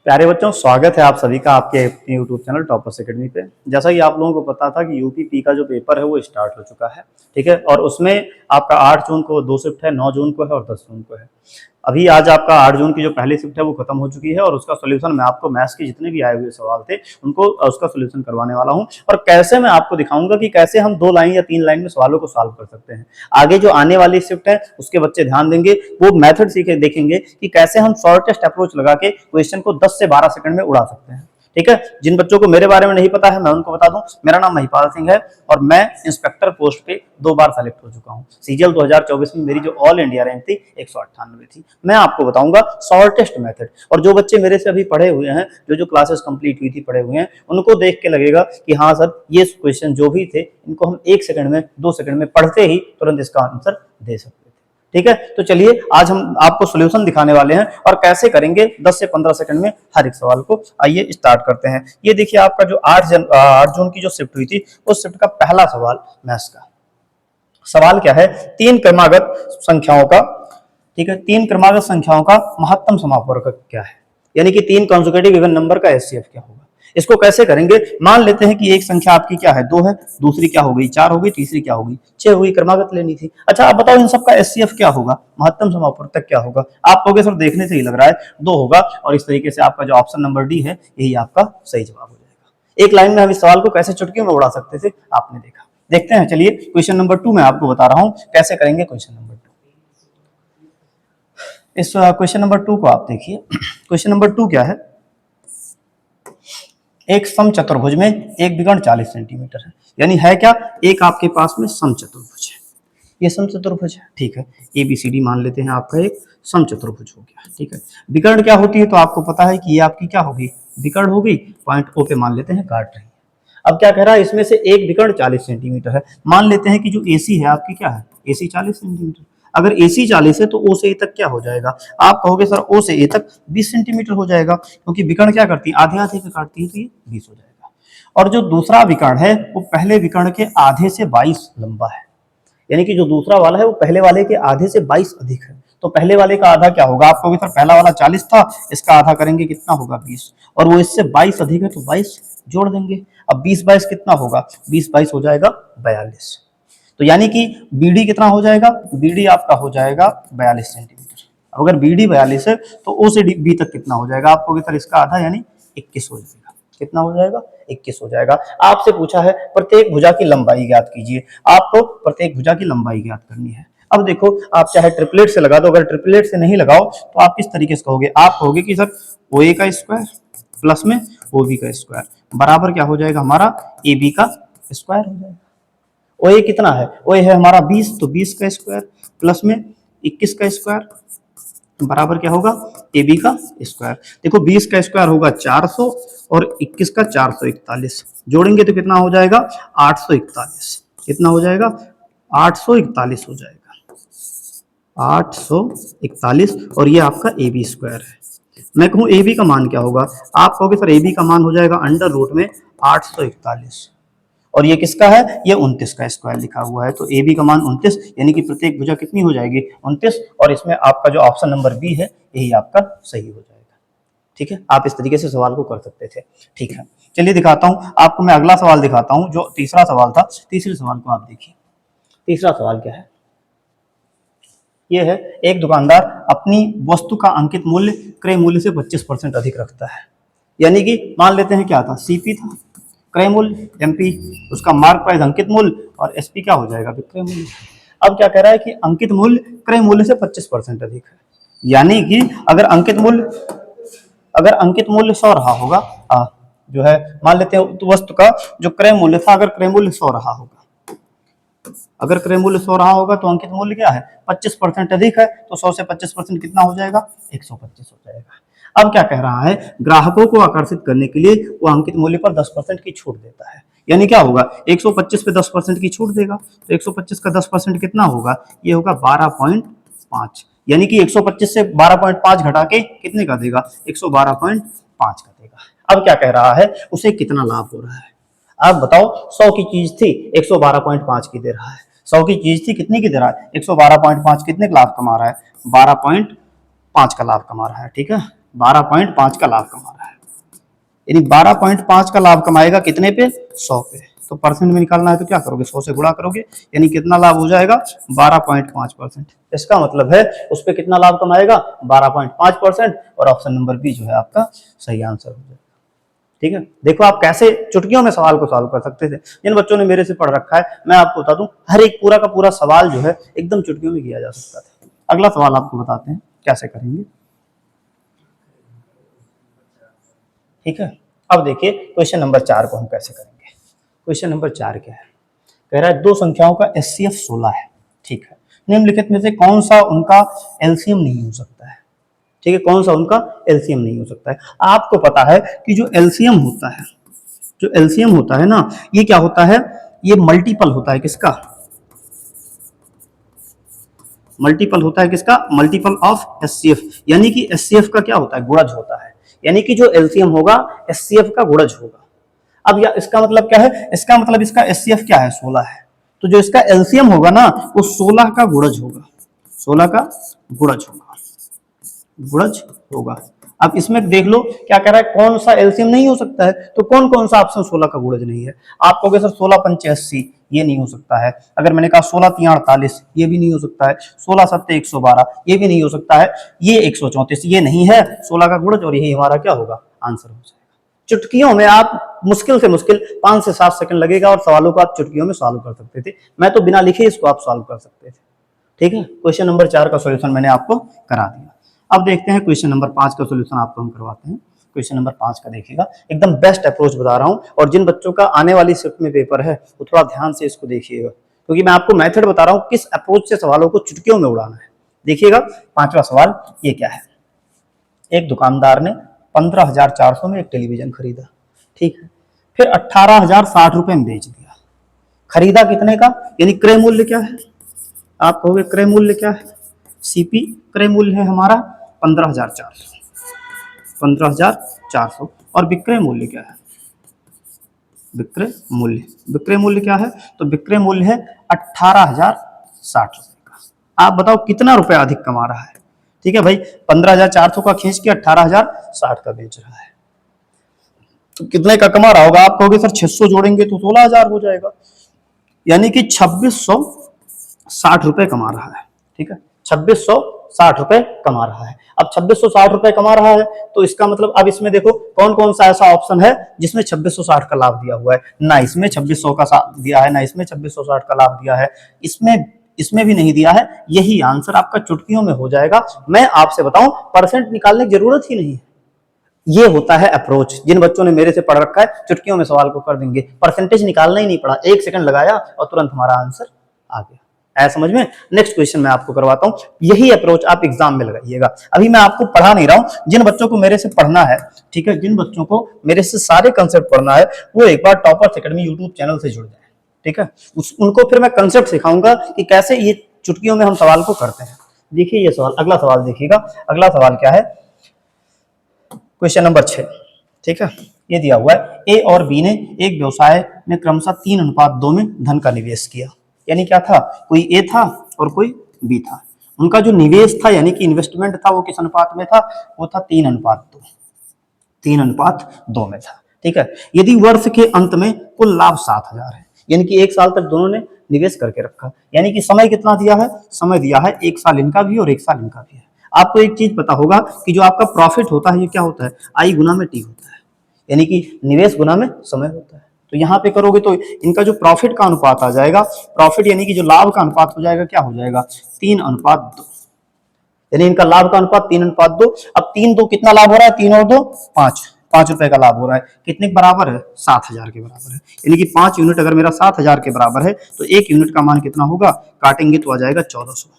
प्यारे बच्चों, स्वागत है आप सभी का आपके अपने यूट्यूब चैनल टॉपर्स एकेडमी पे। जैसा कि आप लोगों को पता था कि यूपी का जो पेपर है वो स्टार्ट हो चुका है, ठीक है। और उसमें आपका 8 जून को 2 शिफ्ट है, 9 जून को है और 10 जून को है। अभी आज आपका 8 जून की जो पहली शिफ्ट है वो खत्म हो चुकी है और उसका सोल्यूशन मैं आपको मैथ्स के जितने भी आए हुए सवाल थे उनको उसका सोल्यूशन करवाने वाला हूँ। और कैसे मैं आपको दिखाऊंगा कि कैसे हम 2 लाइन या 3 लाइन में सवालों को सॉल्व कर सकते हैं। आगे जो आने वाली शिफ्ट है उसके बच्चे ध्यान देंगे, वो मेथड सीखे देखेंगे कि कैसे हम शॉर्टेस्ट अप्रोच लगा के क्वेश्चन को 10 से 12 सेकंड में उड़ा सकते हैं, ठीक है। जिन बच्चों को मेरे बारे में नहीं पता है मैं उनको बता दूं, मेरा नाम महिपाल सिंह है और मैं इंस्पेक्टर पोस्ट पे 2 बार सेलेक्ट हो चुका हूं। सीजीएल 2024 में मेरी जो ऑल इंडिया रैंक थी 198 थी। मैं आपको बताऊंगा शॉर्टेस्ट मेथड, और जो बच्चे मेरे से अभी पढ़े हुए हैं, जो क्लासेस कंप्लीट हुई थी पढ़े हुए हैं, उनको देख के लगेगा कि हाँ सर ये क्वेश्चन जो भी थे इनको हम 1 सेकंड में 2 सेकंड में पढ़ते ही तुरंत इसका आंसर दे सकते, ठीक है। तो चलिए आज हम आपको सॉल्यूशन दिखाने वाले हैं और कैसे करेंगे 10 से 15 सेकंड में हर एक सवाल को। आइए स्टार्ट करते हैं। ये देखिए आपका जो 8 जून की जो शिफ्ट हुई थी उस शिफ्ट का पहला सवाल मैथ्स का सवाल क्या है, 3 क्रमागत संख्याओं का, ठीक है, 3 क्रमागत संख्याओं का महत्तम समापवर्ग क्या है, यानी कि 3 कॉन्सेक्यूटिव इवन नंबर का एचसीएफ क्या होगा। इसको कैसे करेंगे, मान लेते हैं कि एक संख्या आपकी क्या है 2 है, दूसरी क्या हो गई 4 हो गई, तीसरी क्या हो गई 6 हो गई, क्रमागत लेनी थी। अच्छा आप बताओ इन सब का एचसीएफ क्या होगा, महत्तम समापवर्ग क्या होगा। आप कहोगे सर देखने से ही लग रहा है 2 होगा, और इस तरीके से आपका जो ऑप्शन नंबर डी है यही आपका सही जवाब हो जाएगा। एक लाइन में हम इस सवाल को कैसे चुटकियों में उड़ा सकते थे आपने देखा। देखते हैं, चलिए क्वेश्चन नंबर 2 मैं आपको बता रहा हूं कैसे करेंगे क्वेश्चन नंबर 2। इस क्वेश्चन नंबर 2 को आप देखिए। क्वेश्चन नंबर 2 क्या है, एक समचतुर्भुज में एक विकर्ण 40 सेंटीमीटर है, यानी है क्या, एक आपके पास में समचतुर्भुज है, ये समचतुर्भुज है, ठीक है। एबीसीडी मान लेते हैं आपका एक समचतुर्भुज हो गया, ठीक है। विकर्ण क्या होती है तो आपको पता है कि ये आपकी क्या होगी, विकर्ण होगी। पॉइंट ओ पे मान लेते हैं काट रही है। अब क्या कह रहा है, इसमें से एक विकर्ण 40 सेंटीमीटर है। मान लेते हैं कि जो एसी है आपकी क्या है, एसी 40 सेंटीमीटर। अगर एसी 40 है तो ओ से ए तक क्या हो जाएगा, आप कहोगे सर ओ से ए तक 20 सेंटीमीटर हो जाएगा, क्योंकि विकर्ण क्या करती है आधे आधे पे काटती है, तो ये 20 हो जाएगा। और जो दूसरा विकर्ण है वो पहले विकर्ण के आधे से 22 लंबा है, यानी कि जो दूसरा वाला है वो पहले वाले के आधे से 22 अधिक है। तो पहले वाले का आधा क्या होगा, आपको सर पहला वाला 40 था, इसका आधा करेंगे कितना होगा 20, और वो इससे 22 अधिक है तो 22 जोड़ देंगे। अब 20 22 कितना होगा, 20 22 हो जाएगा 42। तो यानी कि बीडी कितना हो जाएगा, बीडी आपका हो जाएगा 42 सेंटीमीटर। अगर बीडी 42 है तो ओ से बी तक कितना हो जाएगा, आपको सर इसका आधा यानी 21 हो जाएगा। कितना हो जाएगा, 21 हो जाएगा। आपसे पूछा है प्रत्येक भुजा की लंबाई ज्ञात कीजिए, आपको प्रत्येक भुजा की लंबाई ज्ञात करनी है। अब देखो आप चाहे ट्रिपलेट से लगा दो, अगर ट्रिपलेट से नहीं लगाओ तो आप किस तरीके से कहोगे, आप कहोगे कि सर ओ ए का स्क्वायर प्लस में ओ बी का स्क्वायर बराबर क्या हो जाएगा, हमारा ए बी का स्क्वायर हो जाएगा। ओ ए कितना है, ओ ए है हमारा 20, तो 20 का स्क्वायर प्लस में 21 का स्क्वायर बराबर क्या होगा, ए बी का स्क्वायर। देखो 20 का स्क्वायर होगा 400 और 21 का 441, जोड़ेंगे तो कितना हो जाएगा 841। कितना हो जाएगा 841 हो जाएगा, 841। और ये आपका ए बी स्क्वायर है। मैं कहूँ ए बी का मान क्या होगा, आप कहोगे सर ए बी का मान हो जाएगा अंडर रूट में 841, और ये किसका है, ये 29 का स्क्वायर लिखा हुआ है, तो ए बी का मान 29, यानी कि प्रत्येक भुजा कितनी हो जाएगी 29, और इसमें आपका जो ऑप्शन नंबर बी है यही आपका सही हो जाएगा, ठीक है। आप इस तरीके से सवाल को कर सकते थे, ठीक है। चलिए दिखाता हूं आपको, मैं अगला सवाल दिखाता हूं जो तीसरा सवाल था। तीसरे सवाल को आप देखिए। तीसरा सवाल क्या है, ये है एक दुकानदार अपनी वस्तु का अंकित मूल्य क्रय मूल्य से 25% अधिक रखता है, यानी कि मान लेते हैं क्या था, सीपी था क्रय मूल्य, एमपी उसका मार्क प्राइस अंकित मूल्य, और एसपी क्या हो जाएगा विक्रय मूल्य। अब क्या कह रहा है कि अंकित मूल्य क्रय मूल्य से 25% अधिक है, यानी कि अगर अंकित मूल्य 100 रहा होगा, जो है मान लेते हैं तो वस्तु का जो क्रय मूल्य था, अगर क्रय मूल्य 100 रहा होगा, अगर क्रय मूल्य 100 रहा होगा तो अंकित मूल्य क्या है 25% अधिक है, तो 100 से 25% कितना हो जाएगा 125 हो जाएगा। अब क्या कह रहा है, ग्राहकों को आकर्षित करने के लिए वो अंकित मूल्य पर 10% की छूट देता है, यानी क्या होगा 125 पे 10% की छूट देगा, तो 125 का 10% कितना होगा, ये होगा 12.5, यानी कि 125 से 12.5 घटा के कितने का देगा 112.5 का देगा। अब क्या कह रहा है, उसे कितना लाभ हो रहा है, आप बताओ 100 की चीज थी 112.5 की दे रहा है, 100 की चीज थी कितनी की दे रहा है 112.5, कितने का लाभ कमा रहा है 12.5 का लाभ कमा रहा है, ठीक है 12.5 का लाभ कमा रहा है। यानी 12.5 का लाभ कमाएगा कितने पे, 100 पे। तो परसेंट में निकालना है तो क्या करोगे, 100 से गुणा करोगे, यानी कितना लाभ हो जाएगा, 12.5%। इसका मतलब है उस पर कितना लाभ कमाएगा, 12.5%। और ऑप्शन नंबर बी जो है आपका सही आंसर हो जाएगा। ठीक है, देखो आप कैसे चुटकियों में सवाल को सॉल्व कर सकते थे। जिन बच्चों ने मेरे से पढ़ रखा है, मैं आपको बता दूं, हर एक पूरा का पूरा सवाल जो है एकदम चुटकियों में किया जा सकता था। अगला सवाल आपको बताते हैं कैसे करेंगे। ठीक है, अब देखिए क्वेश्चन नंबर 4 को हम कैसे करेंगे। क्वेश्चन नंबर 4 क्या है, कह रहा है दो संख्याओं का एचसीएफ 16 है। ठीक है, निम्नलिखित में से कौन सा उनका एलसीएम नहीं हो सकता है। ठीक है, कौन सा उनका एलसीएम नहीं हो सकता है। आपको पता है कि जो एलसीएम होता है, जो एलसीएम होता है ना, ये क्या होता है, ये मल्टीपल होता है किसका, मल्टीपल होता है किसका, मल्टीपल ऑफ एचसीएफ। यानी कि एचसीएफ का क्या होता है, गुणज होता है। यानी कि जो एलसीएम होगा एचसीएफ का गुणज होगा। अब या इसका मतलब क्या है, इसका मतलब इसका एचसीएफ क्या है, 16 है। तो जो इसका एलसीएम होगा ना वो 16 का गुणज होगा, 16 का गुणज होगा, गुणज होगा। अब इसमें देख लो क्या कह रहा है, कौन सा एलसीएम नहीं हो सकता है। तो कौन कौन सा ऑप्शन 16 का गुणज नहीं है। आप कहोगे सर 16 पंचे 80, ये नहीं हो सकता है। अगर मैंने कहा 16 तिया 48, ये भी नहीं हो सकता है। 16 सत्ते 112, ये भी नहीं हो सकता है। ये 134, ये नहीं है 16 का गुणज, और यही हमारा क्या होगा, आंसर हो जाएगा। चुटकियों में आप मुश्किल से मुश्किल 5 से 7 सेकंड लगेगा और सवालों को आप चुटकियों में सॉल्व कर सकते थे। मैं तो बिना लिखे इसको आप सॉल्व कर सकते थे। ठीक है, क्वेश्चन नंबर 4 का सॉल्यूशन मैंने आपको करा दिया। अब देखते हैं क्वेश्चन नंबर 5 का सॉल्यूशन आपको हम करवाते हैं। क्वेश्चन नंबर 5 का देखिएगा, एकदम बेस्ट अप्रोच बता रहा हूं, और जिन बच्चों का आने वाली शिफ्ट में पेपर है वो थोड़ा ध्यान से इसको देखिएगा, क्योंकि मैं आपको मेथड बता रहा हूं किस अप्रोच से सवालों को चुटकियों में उड़ाना है। देखिएगा 5वां सवाल ये क्या है। एक दुकानदार ने 15,400 में एक टेलीविजन खरीदा। ठीक है, फिर 18,060 रुपए में बेच दिया। खरीदा कितने का, यानी क्रय मूल्य क्या है, आप कहोगे क्रय मूल्य क्या है, सीपी क्रय मूल्य है हमारा 15,400, 15,400। और विक्रय मूल्य क्या है, विक्रय मूल्य, विक्रय मूल्य क्या है, तो विक्रय मूल्य है 18,060 रुपए का। आप बताओ कितना रुपया अधिक कमा रहा है। ठीक है भाई, 15,400 का खींच के 18,060 का बेच रहा है, तो कितने का कमा रहा होगा। आप कहोगे सर 600 जोड़ेंगे तो 16,000 हो जाएगा, यानी कि 2660 रुपए कमा रहा है। ठीक है, 2660 रुपए कमा रहा है। अब 2660 रुपए कमा रहा है तो इसका मतलब, अब इसमें देखो कौन कौन सा ऐसा ऑप्शन है जिसमें 2660 का लाभ दिया हुआ है। ना इसमें 2600 का दिया है, ना इसमें 2660 का लाभ दिया है, इसमें भी नहीं दिया है। यही आंसर आपका चुटकियों में हो जाएगा। मैं आपसे बताऊं, परसेंट निकालने की जरूरत ही नहीं है। ये होता है अप्रोच। जिन बच्चों ने मेरे से पढ़ रखा है चुटकियों में सवाल को कर देंगे, परसेंटेज निकालना ही नहीं पड़ा, 1 सेकंड लगाया और तुरंत हमारा आंसर आ गया। ऐसा समझ में। नेक्स्ट क्वेश्चन मैं आपको करवाता हूं, यही अप्रोच आप एग्जाम में लगाइएगा। अभी मैं आपको पढ़ा नहीं रहा हूं, जिन बच्चों को मेरे से पढ़ना है, ठीक है, जिन बच्चों को मेरे से सारे कंसेप्ट पढ़ना है वो एक बार टॉपर्स एकेडमी यूट्यूब चैनल से जुड़ जाए। ठीक है, उनको फिर मैं कंसेप्ट सिखाऊंगा कि कैसे ये चुटकियों में हम सवाल को करते हैं। देखिए ये सवाल, अगला सवाल देखिएगा। अगला सवाल क्या है, क्वेश्चन नंबर 6। ठीक है, ये दिया हुआ है, ए और बी ने एक व्यवसाय में क्रमशः 3:2 में धन का निवेश किया। यानी क्या था, कोई ए था और कोई बी था। उनका जो निवेश था यानी कि इन्वेस्टमेंट था वो किस अनुपात में था, वो था 3:2, 3:2 में था। ठीक है, यदि वर्ष के अंत में कुल लाभ 7,000 है, यानी कि 1 साल तक दोनों ने निवेश करके रखा, यानी कि समय कितना दिया है, समय दिया है 1 साल इनका भी और 1 साल इनका भी है। आपको एक चीज पता होगा कि जो आपका प्रॉफिट होता है ये क्या होता है, आई गुना में टी होता है, यानी कि निवेश गुना में समय होता है। तो यहाँ पे करोगे तो इनका जो प्रॉफिट का अनुपात आ जाएगा, प्रॉफिट यानी कि जो लाभ का अनुपात हो जाएगा, क्या हो जाएगा, 3:2, यानी इनका लाभ का अनुपात 3:2। अब 3-2 कितना लाभ हो रहा है, 3 और 2 5, 5 रुपए का लाभ हो रहा है। कितने के बराबर है, 7,000 के बराबर है। यानी कि 5 यूनिट अगर मेरा 7,000 के बराबर है तो 1 यूनिट का मान कितना होगा, काटेंगे तो आ जाएगा 1400।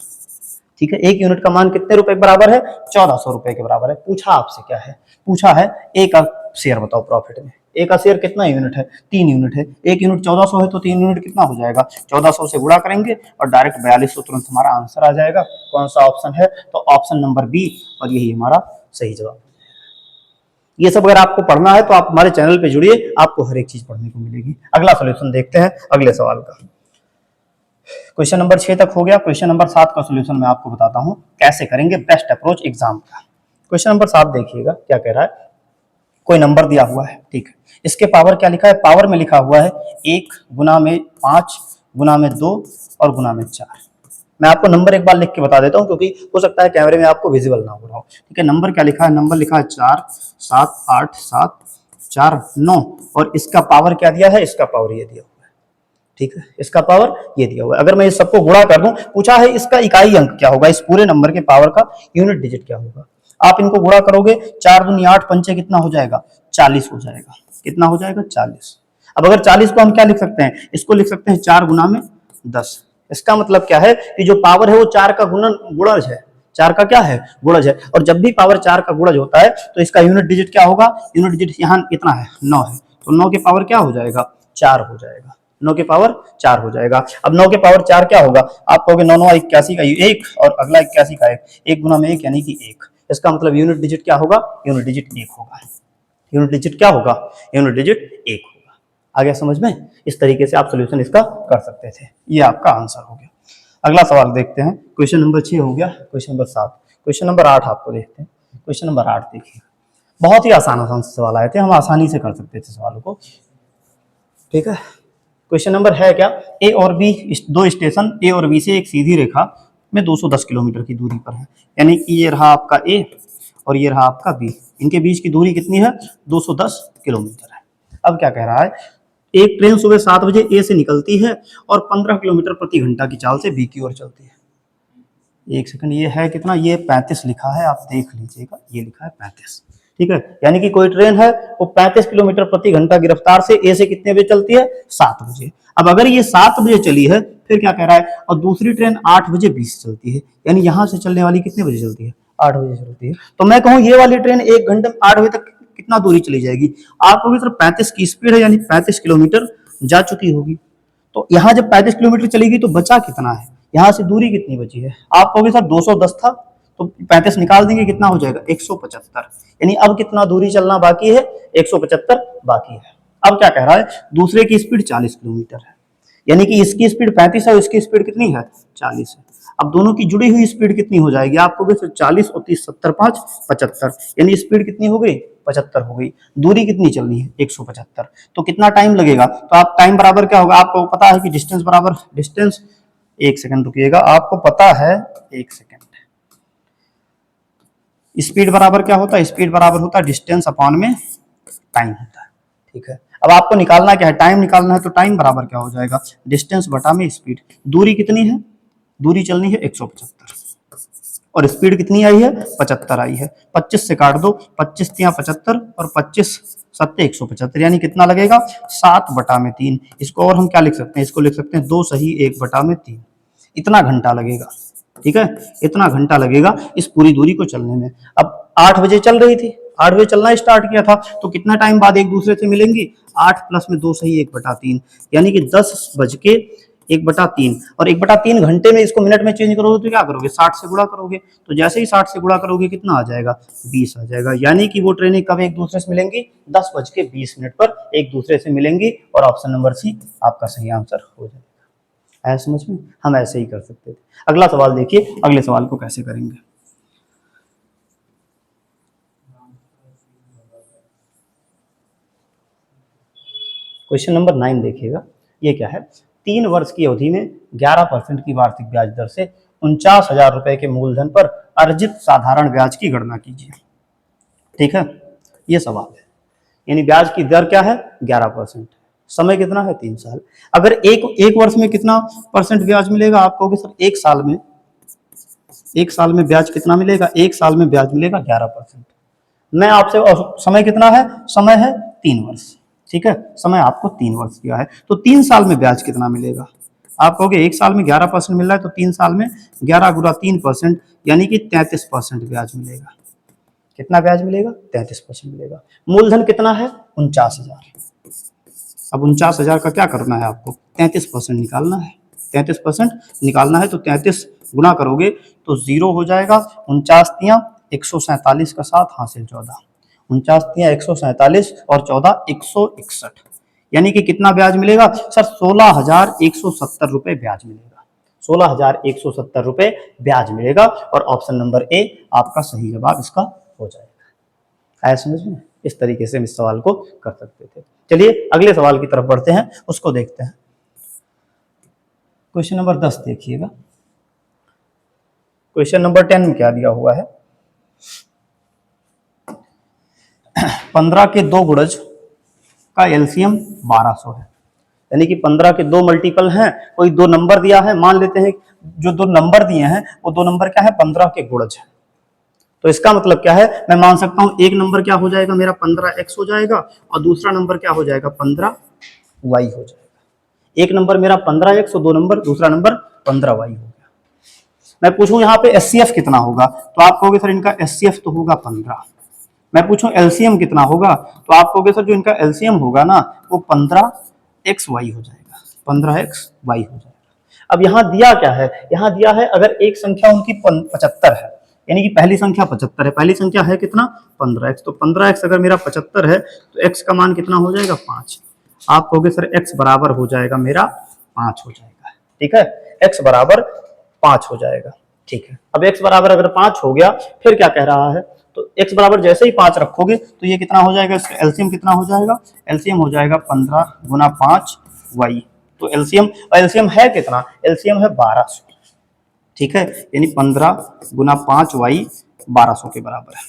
ठीक है, 1 यूनिट का मान कितने रुपए के बराबर है, 1400 रुपए के बराबर है। पूछा आपसे क्या है, पूछा है ए का शेयर बताओ प्रॉफिट में। ए का शेयर कितना यूनिट है, 3 यूनिट है। 1 यूनिट 1400 है तो 3 यूनिट कितना हो जाएगा, 1400 से गुणा करेंगे और डायरेक्ट 4200 तुरंत हमारा आंसर आ जाएगा। कौन सा ऑप्शन है, तो ऑप्शन नंबर बी, और यही हमारा सही जवाब। ये सब अगर आपको पढ़ना है तो आप हमारे चैनल पे जुड़िए, आपको हर एक चीज पढ़ने को मिलेगी। अगला सोल्यूशन देखते हैं अगले सवाल का। क्वेश्चन नंबर 6 तक हो गया। क्वेश्चन नंबर 7 का सोल्यूशन मैं आपको बताता हूं कैसे करेंगे बेस्ट अप्रोच एग्जाम का। क्वेश्चन नंबर 7 देखिएगा क्या कह रहा है, कोई नंबर दिया हुआ है, ठीक है, इसके पावर क्या लिखा है, पावर में लिखा हुआ है 1 गुना में 5 गुना में 2 और गुना में 4। मैं आपको नंबर एक बार लिख के बता देता हूँ, क्योंकि हो सकता है कैमरे में आपको विजिबल ना हो रहा हो, ठीक है। नंबर क्या लिखा है, नंबर लिखा है 4 7 8 7 4 9 और इसका पावर क्या दिया है, इसका पावर ये दिया हुआ है, ठीक है, इसका पावर ये दिया हुआ है। अगर मैं इस सबको गुणा कर दूं, पूछा है इसका इकाई अंक क्या होगा, इस पूरे नंबर के पावर का यूनिट डिजिट क्या होगा। आप इनको गुणा करोगे, 4 दूनी 8 पंचे कितना हो जाएगा, 40 हो जाएगा। कितना हो जाएगा, 40। अब अगर 40 को हम क्या लिख सकते हैं, इसको लिख सकते हैं 4 गुना में 10। इसका मतलब क्या है कि जो पावर है वो 4 का गुणज है, 4 का क्या है, गुणज है। और जब भी पावर 4 का गुणज होता है तो इसका यूनिट डिजिट क्या होगा, यूनिट डिजिट यहाँ कितना है, 9 है, तो 9 के पावर क्या हो जाएगा, 4 हो जाएगा। 9 के पावर 4 हो जाएगा। अब 9 के पावर 4 क्या होगा, आप कहोगे 9 9 81 का 1 और अगला 81 का 1, 1 गुना में 1 यानी कि 1। इसका मतलब यूनिट डिजिट क्या होगा, यूनिट डिजिट 1 होगा। यूनिट डिजिट क्या होगा, यूनिट डिजिट 1 होगा। आ गया समझ में, इस तरीके से आप सोल्यूशन इसका कर सकते थे। ये आपका आंसर हो गया। अगला सवाल देखते हैं, क्वेश्चन नंबर 6 हो गया, क्वेश्चन नंबर 7, क्वेश्चन नंबर 8 आपको देखते हैं। क्वेश्चन नंबर 8 देखिए, बहुत ही आसान आसान सवाल आए थे, हम आसानी से कर सकते थे सवालों को, ठीक है। क्वेश्चन नंबर है क्या, ए और बी दो स्टेशन ए और बी से एक सीधी रेखा में 210 किलोमीटर की दूरी पर है, यानी कि ये रहा आपका ए और ये रहा आपका बी, इनके बीच की दूरी कितनी है, 210 किलोमीटर है। अब क्या कह रहा है, एक ट्रेन सुबह 7 बजे ए से निकलती है और 15 किलोमीटर प्रति घंटा की चाल से बी की ओर चलती है। एक सेकंड, ये है कितना, ये 35 लिखा है, आप देख लीजिएगा, ये लिखा है 35, ठीक है। यानी कि कोई ट्रेन है वो 35 किलोमीटर प्रति घंटा की रफ्तार से ए से कितने बजे चलती है, 7 बजे। अब अगर ये 7 बजे चली है, फिर क्या कह रहा है, और दूसरी ट्रेन 8 बजे 20 चलती है, यानी यहां से चलने वाली कितने बजे चलती है, 8 बजे चलती है। तो मैं कहूँ ये वाली ट्रेन 1 घंटे में 8 बजे तक कितना दूरी चली जाएगी, आपको भी सिर्फ 35 की स्पीड है, यानी 35 किलोमीटर जा चुकी होगी। तो यहाँ जब 35 किलोमीटर चलेगी तो बचा कितना है, यहाँ से दूरी कितनी बची है, आप कहोगे सर 210 था, तो 35 निकाल देंगे, कितना हो जाएगा, 175। यानी अब कितना दूरी चलना बाकी है, 175 बाकी है। अब क्या कह रहा है, दूसरे की स्पीड 40 किलोमीटर है, यानी कि इसकी स्पीड 35 है और इसकी स्पीड कितनी है, 40 है। अब दोनों की जुड़ी हुई स्पीड कितनी हो जाएगी, आपको फिर 40 और 30 70 5 75, यानी स्पीड कितनी हो गई, 75 हो गई। दूरी कितनी चलनी है, 175। तो कितना टाइम लगेगा, तो आप टाइम बराबर क्या होगा, आपको पता है कि डिस्टेंस बराबर डिस्टेंस, एक सेकंड रुकिएगा, आपको पता है, एक सेकंड, स्पीड बराबर क्या होता है, स्पीड बराबर होता है डिस्टेंस अपॉन में टाइम होता है, ठीक है। अब आपको निकालना क्या है, टाइम निकालना है, तो टाइम बराबर क्या हो जाएगा, डिस्टेंस बटा में स्पीड। दूरी कितनी है, दूरी चलनी है 175 और स्पीड कितनी आई है, 75 आई है। 25 से काट दो, 25 तिया 75 और 25 सत्ते 175, यानी कितना लगेगा, 7 बटा में 3। इसको और हम क्या लिख सकते हैं, इसको लिख सकते हैं 2 सही 1 बटा में 3। इतना घंटा लगेगा, ठीक है, इतना घंटा लगेगा इस पूरी दूरी को चलने में। अब 8 बजे चल रही थी, 8 बजे चलना स्टार्ट किया था, तो कितना टाइम बाद एक दूसरे से मिलेंगी, 8 प्लस में 2 सही 1 बटा 3, यानी कि 10 बज के 1 बटा 3, और 1 बटा 3 घंटे में इसको मिनट में चेंज करोगे तो क्या करोगे, 60 से गुणा करोगे, तो जैसे ही 60 से गुणा करोगे कितना आ जाएगा, 20 आ जाएगा। यानी कि वो ट्रेनें कब एक दूसरे से मिलेंगी, 10 बज के 20 मिनट पर एक दूसरे से मिलेंगी, और ऑप्शन नंबर सी आपका सही आंसर हो जाएगा। है समझ में, हम ऐसे ही कर सकते थे। अगला सवाल देखिए, अगले सवाल को कैसे करेंगे। क्वेश्चन नंबर 9 देखिएगा, ये क्या है, 3 वर्ष की अवधि में 11% की वार्षिक ब्याज दर से 49,000 रुपए के मूलधन पर अर्जित साधारण ब्याज की गणना कीजिए, ठीक है। ये सवाल है, यानी ब्याज की दर क्या है, 11%, समय कितना है, 3 साल। अगर एक वर्ष में कितना परसेंट ब्याज मिलेगा, आप कहोगे सर एक साल में ब्याज कितना मिलेगा, एक साल में ब्याज मिलेगा 11%। मैं आपसे, समय कितना है, समय है 3 वर्ष, ठीक है, समय आपको 3 वर्ष दिया है, तो 3 साल में ब्याज कितना मिलेगा, आप कहोगे एक साल में 11% मिल रहा है, तो 3 साल में 11 गुना 3%, यानी कि 33% ब्याज मिलेगा। कितना ब्याज मिलेगा, 33% मिलेगा। मूलधन कितना है, 49,000। अब 49,000 का क्या करना है, आपको 33% निकालना है, 33% निकालना है, तो 33 गुना करोगे तो 0 हो जाएगा। 49 तिया 147 का 7 हासिल 14, 49 तिया 147 और 14 161, यानी कि कितना ब्याज मिलेगा सर, 16,170 रुपए ब्याज मिलेगा, 16,170 रुपए ब्याज मिलेगा, और ऑप्शन नंबर ए आपका सही जवाब इसका हो जाएगा। आया समझ में? इस तरीके से हम इस सवाल को कर सकते थे। चलिए अगले सवाल की तरफ बढ़ते हैं, उसको देखते हैं। क्वेश्चन नंबर 10 देखिएगा। क्वेश्चन नंबर 10 में क्या दिया हुआ है? 15 के 2 गुणज का एलसीएम 1200 है, यानी कि 15 के 2 मल्टीपल हैं, कोई 2 नंबर दिया है, मान लेते हैं जो 2 नंबर दिए हैं वो 2 नंबर क्या है? 15 के गुणज है। तो इसका मतलब क्या है? मैं मान सकता हूं एक नंबर क्या हो जाएगा मेरा? 15x हो जाएगा, और दूसरा नंबर क्या हो जाएगा? 15y हो जाएगा। एक नंबर मेरा 15x और 2 नंबर, दूसरा नंबर 15y हो गया। मैं पूछूं यहाँ पे एचसीएफ कितना होगा, तो आप कहोगे सर इनका एचसीएफ तो होगा 15। मैं पूछूं एलसीएम कितना होगा, तो आप कहोगे सर जो इनका एलसीएम होगा ना वो 15xy हो जाएगा, 15xy हो जाएगा। अब यहाँ दिया क्या है? यहाँ दिया है अगर एक संख्या उनकी 75 है, यानी कि पहली संख्या 75 है, पहली संख्या है कितना? 15x, तो 15x अगर मेरा 75 है तो x का मान कितना हो जाएगा? 5। आप कहोगे सर x बराबर हो जाएगा मेरा 5 हो जाएगा, ठीक है, x बराबर 5 हो जाएगा, ठीक है। अब x बराबर अगर 5 हो गया, फिर क्या कह रहा है? तो x बराबर जैसे ही 5 रखोगे तो ये कितना हो जाएगा? इसका एलसीएम कितना हो जाएगा? एलसीएम हो जाएगा 15 गुना 5y। तो एलसीएम है कितना? एलसीएम है 1200, ठीक है, यानी 15 गुना 5y 1200 के बराबर है।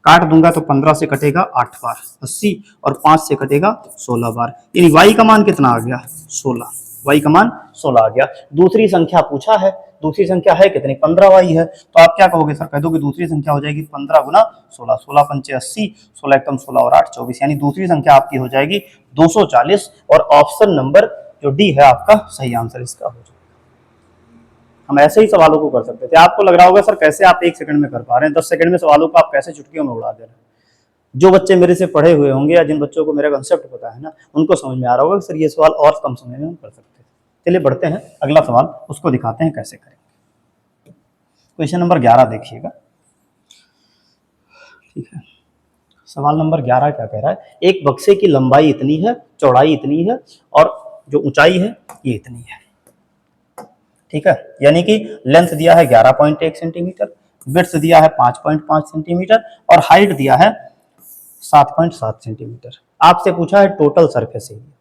काट दूंगा तो 15 से कटेगा 8 बार 80, और 5 से कटेगा 16 बार, यानी y का मान कितना आ गया? 16। y का मान 16 आ गया। दूसरी संख्या पूछा है, दूसरी संख्या है कितनी? 15y है, तो आप क्या कहोगे सर? कह दो कि दूसरी संख्या हो जाएगी 15 गुना 16, 16 पंचे 80, 16 एकम 16 और 8 24, यानी दूसरी संख्या आपकी हो जाएगी 240, और ऑप्शन नंबर जो डी है आपका सही आंसर इसका हो जाएगा। हम ऐसे ही सवालों को कर सकते थे। आपको लग रहा होगा सर कैसे आप 1 सेकंड में कर पा रहे हैं, 10 सेकंड में सवालों को आप कैसे चुटकियों में उड़ा दे रहे हैं। जो बच्चे मेरे से पढ़े हुए होंगे या जिन बच्चों को मेरा कंसेप्ट पता है ना, उनको समझ में आ रहा होगा कि सर ये सवाल और कम समय में हम कर सकते हैं। चलिए बढ़ते हैं अगला सवाल, उसको दिखाते हैं कैसे करेंगे। क्वेश्चन नंबर 11 देखिएगा, ठीक है। सवाल नंबर 11 क्या कह रहा है? एक बक्से की लंबाई इतनी है, चौड़ाई इतनी है, और जो ऊंचाई है ये इतनी है, ठीक है, यानी कि लेंथ दिया है 11.1 सेंटीमीटर, विड्थ दिया है 5.5 सेंटीमीटर, और हाइट दिया है 7.7 सेंटीमीटर। आपसे पूछा है टोटल सरफेस एरिया,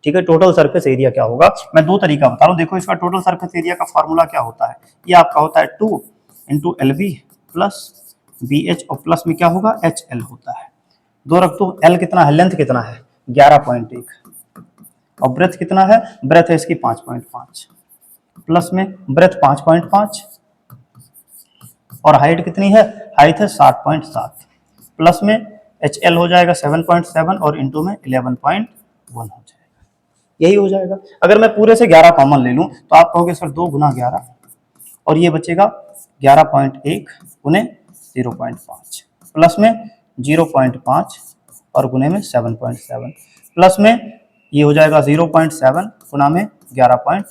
ठीक है। टोटल सरफेस एरिया क्या होगा? मैं दो तरीका बता रहा हूं। देखो इसका टोटल सरफेस एरिया का फॉर्मूला क्या होता है? ये आपका होता है 2 इंटू LV प्लस BH, और प्लस में क्या होगा? HL होता है। दो रख दो। L कितना है? लेंथ कितना है? 11.1, और ब्रेथ कितना है? ब्रेथ है इसकी 5.5, प्लस में ब्रेथ 5.5, और हाइट कितनी है? हाइट है 7.7, प्लस में HL हो जाएगा 7.7, और इंटू में 11.1 हो जाएगा, यही हो जाएगा। अगर मैं पूरे से 11 कॉमन ले लूं तो आप कहोगे सर 2 गुना 11, और ये बचेगा 11.1 गुने 0.5, प्लस में 0.5 और गुने में 7.7, प्लस में ये हो जाएगा 0.7 गुना में 11.1,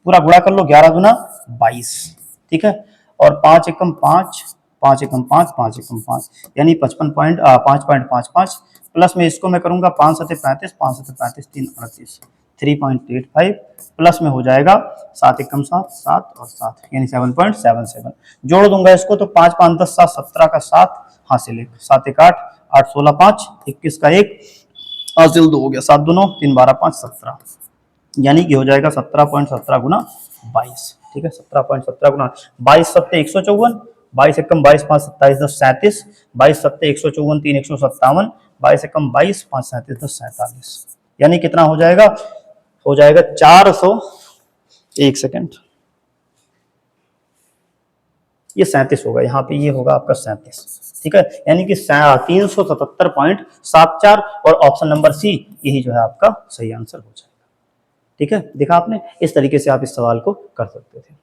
पूरा गुणा कर लो, 11 गुना 22, ठीक है, और 5 एकम 5, 5 एकम 5, 5 एकम 5, यानी 5.55, प्लस में इसको मैं करूंगा 5 सते 35, 5 सते 35, 3 38, 3.85, प्लस में हो जाएगा 7 एकम 7, 7 और 7, यानी 7.77। जोड़ दूंगा इसको तो 5 5 10 7 17 का 7 हासिल 1, 7 1 8, 8 16 5, 21 का 1 हासिल 2 हो गया, 7 2 9 3 12 5 17, यानी कि हो जाएगा 17.17 गुना 22, ठीक है, 17.17 गुना 22 सत्ते 154, 22 एकम 22 5 27 10 37, 22 सत्ते 154 3 157, 22 एकम 22 5 37 10 47, यानी कितना हो जाएगा? हो जाएगा 400, एक सेकेंड, ये 37 होगा, यहाँ पे ये होगा आपका 37, ठीक है, यानी कि 377.74, और ऑप्शन नंबर सी यही जो है आपका सही आंसर हो जाएगा, ठीक है। देखा आपने, इस तरीके से आप इस सवाल को कर सकते थे।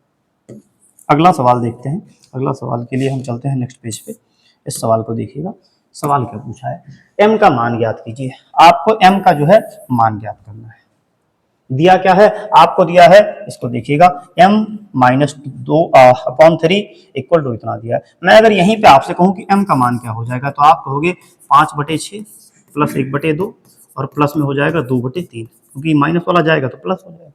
अगला सवाल देखते हैं। अगला सवाल के लिए हम चलते हैं नेक्स्ट पेज पे। इस सवाल को देखिएगा। सवाल क्या पूछा है? m का मान ज्ञात कीजिए। आपको m का जो है मान ज्ञात करना है। दिया क्या है? आपको दिया है, इसको देखिएगा, m माइनस 2/3 इक्वल टू इतना दिया है। मैं अगर यहीं पे आपसे कहूं कि m का मान क्या हो जाएगा, तो आप कहोगे 5/6 प्लस 1/2, और प्लस में हो जाएगा 2/3, क्योंकि माइनस वाला जाएगा तो प्लस हो जाएगा।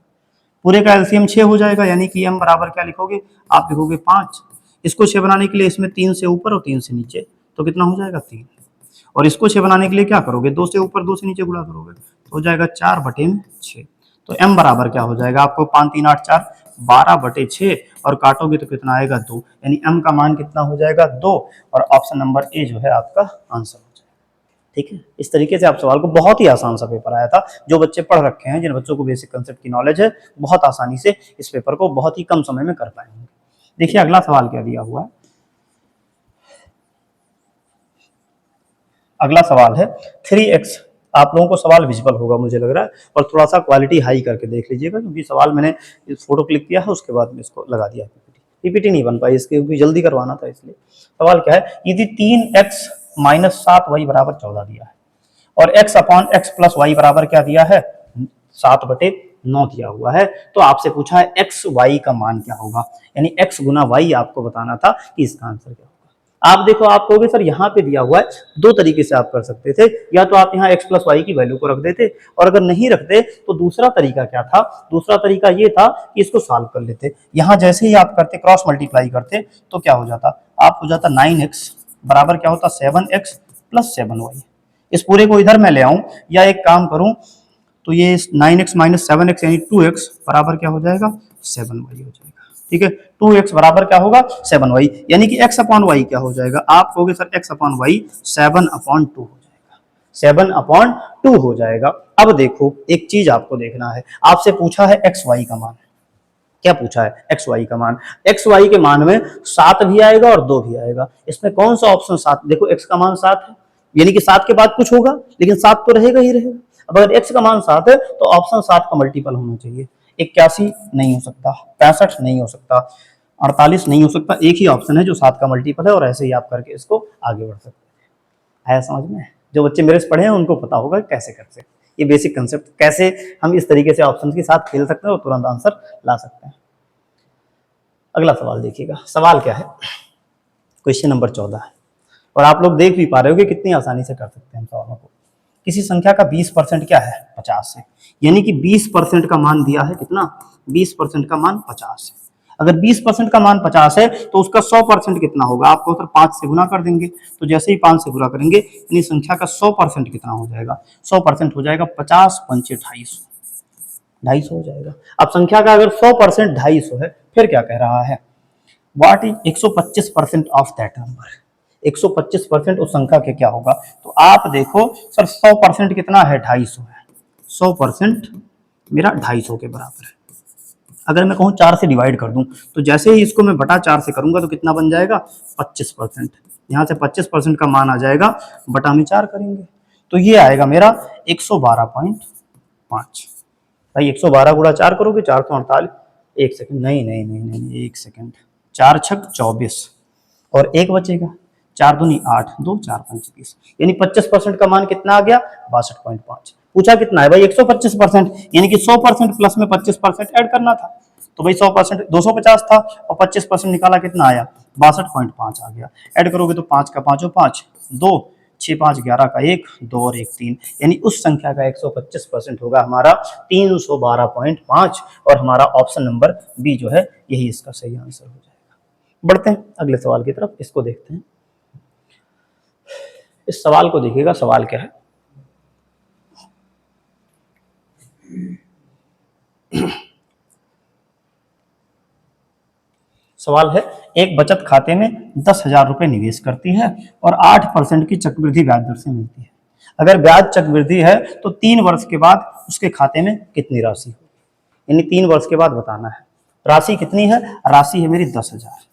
पूरे का एलसीएम 6 हो जाएगा, यानी कि m बराबर क्या लिखोगे? आप लिखोगे 5। इसको 6 बनाने के लिए इसमें 3 से ऊपर और 3 से नीचे, तो कितना हो जाएगा 3। और इसको 6 बनाने के लिए क्या करोगे, 2 से ऊपर 2 से नीचे गुणा करोगे तो हो जाएगा 4/6। तो m बराबर क्या हो जाएगा आपको, 5 3 8 4 12/6 और काटोगे तो कितना आएगा 2, यानी m का मान कितना हो जाएगा 2 और ऑप्शन नंबर ए जो है आपका आंसर हो जाएगा। ठीक है, इस तरीके से आप सवाल को, बहुत ही आसान सा पेपर आया था। जो बच्चे पढ़ रखे हैं, जिन बच्चों को बेसिक कंसेप्ट की नॉलेज है, बहुत आसानी से इस पेपर को बहुत ही कम समय में कर पाएंगे। देखिए अगला सवाल क्या दिया हुआ है। अगला सवाल है 3x। आप लोगों को सवाल विजुअल होगा मुझे लग रहा है, और थोड़ा सा क्वालिटी हाई करके देख लीजिएगा, क्योंकि सवाल मैंने फोटो क्लिक किया है उसके बाद में इसको लगा दिया पीपीटी नहीं बन पाई इसके, क्योंकि जल्दी करवाना था इसलिए। सवाल क्या है, यदि 3x - 7y बराबर 14 दिया है और x/x + y बराबर क्या दिया है, 7/9 दिया हुआ है, तो आपसे पूछा है x y का मान क्या होगा, यानी x गुना y आपको बताना था कि इसका आंसर क्या होगा। आप देखो, आप कहोगे सर यहाँ पे दिया हुआ है, दो तरीके से आप कर सकते थे, या तो आप यहाँ x + y की वैल्यू को रख देते, और अगर नहीं रखते तो दूसरा तरीका क्या था, दूसरा तरीका ये था कि इसको सॉल्व कर लेते। यहाँ जैसे ही आप करते, क्रॉस मल्टीप्लाई करते, तो क्या हो जाता, आप हो जाता 9x बराबर क्या होता 7x + 7y। इस पूरे को इधर मैं ले आऊं, या एक काम करूं, तो ये 9x - 7x यानी 2x बराबर क्या हो जाएगा 7y हो जाएगा। ठीक है, 2x बराबर क्या होगा 7y, यानी कि x/y क्या हो जाएगा, आप कहोगे सर x/y 7/2 हो जाएगा, 7/2 हो जाएगा। अब देखो एक चीज आपको देखना है, आपसे पूछा है xy का मान, क्या पूछा है xy का मान, xy के मान में 7 भी आएगा और 2 भी आएगा, इसमें कौन सा ऑप्शन 7, देखो x का मान 7 है, यानी कि 7 के बाद कुछ होगा, लेकिन 7 तो रहेगा ही रहेगा। अब अगर x का मान 7 है तो ऑप्शन 7 का मल्टीपल होना चाहिए, 81 नहीं हो सकता, 65 नहीं हो सकता, 48 नहीं हो सकता, एक ही ऑप्शन है जो 7 का मल्टीपल है, और ऐसे ही आप करके इसको आगे बढ़ सकते हैं। आया समझ में, जो बच्चे मेरे से पढ़े हैं उनको पता होगा कैसे करते हैं, ये बेसिक कंसेप्ट कैसे हम इस तरीके से ऑप्शन के साथ खेल सकते हैं और तुरंत आंसर ला सकते हैं। अगला सवाल देखिएगा, सवाल क्या है, क्वेश्चन नंबर 14 है, और आप लोग देख भी पा रहे हो कि कितनी आसानी से कर सकते हैं सवालों को। किसी संख्या का 20% क्या है 50 है, यानी कि 20% का मान दिया है कितना, 20% का मान 50 है। अगर 20% का मान 50 है तो उसका 100% कितना होगा, आपको तो 5 से गुना कर देंगे, तो जैसे ही 5 से गुना करेंगे यानी संख्या का 100% कितना हो जाएगा, 100% हो जाएगा 50 × 5 = 250, 250 हो जाएगा। अब संख्या का अगर 100% 250 है, फिर क्या कह रहा है, what is 125% of that number, 125% उस संख्या के क्या होगा। तो आप देखो सर 100% कितना है 250 है, 100% मेरा 250 के बराबर है। अगर मैं कहूँ 4 से डिवाइड कर दूं, तो जैसे ही इसको मैं बटा 4 से करूंगा तो कितना बन जाएगा 25%, यहाँ से 25% का मान आ जाएगा, बटा में 4 करेंगे तो ये आएगा मेरा 112.5। भाई 112 गुणा 4 करोगे 448, एक सेकंड, नहीं नहीं नहीं नहीं, एक सेकंड, 4 × 6 = 24 और एक बचेगा, 4 दूनी 8, 2 4 5 20, यानी 25% का मान कितना आ गया 62.5। पूछा कितना है भाई 125%, यानी कि 100% प्लस में 25% ऐड करना था, तो भाई 100% 250 था और 25% निकाला कितना आया 62.5 आ गया। ऐड करोगे तो 5 का 5 5, 2 6 5 11 का 1, 2 और 1 3, यानी उस संख्या का 125% होगा हमारा 312.5, और हमारा ऑप्शन नंबर बी जो है यही इसका सही आंसर हो जाएगा। बढ़ते हैं अगले सवाल की तरफ, इसको देखते हैं। इस सवाल को देखिएगा, सवाल क्या है, सवाल है एक बचत खाते में 10,000 रुपए निवेश करती है और 8% की चक्रवृद्धि ब्याज दर से मिलती है। अगर ब्याज चक्रवृद्धि है तो 3 वर्ष के बाद उसके खाते में कितनी राशि होगी, यानी 3 वर्ष के बाद बताना है। राशि कितनी है, राशि है मेरी 10,000,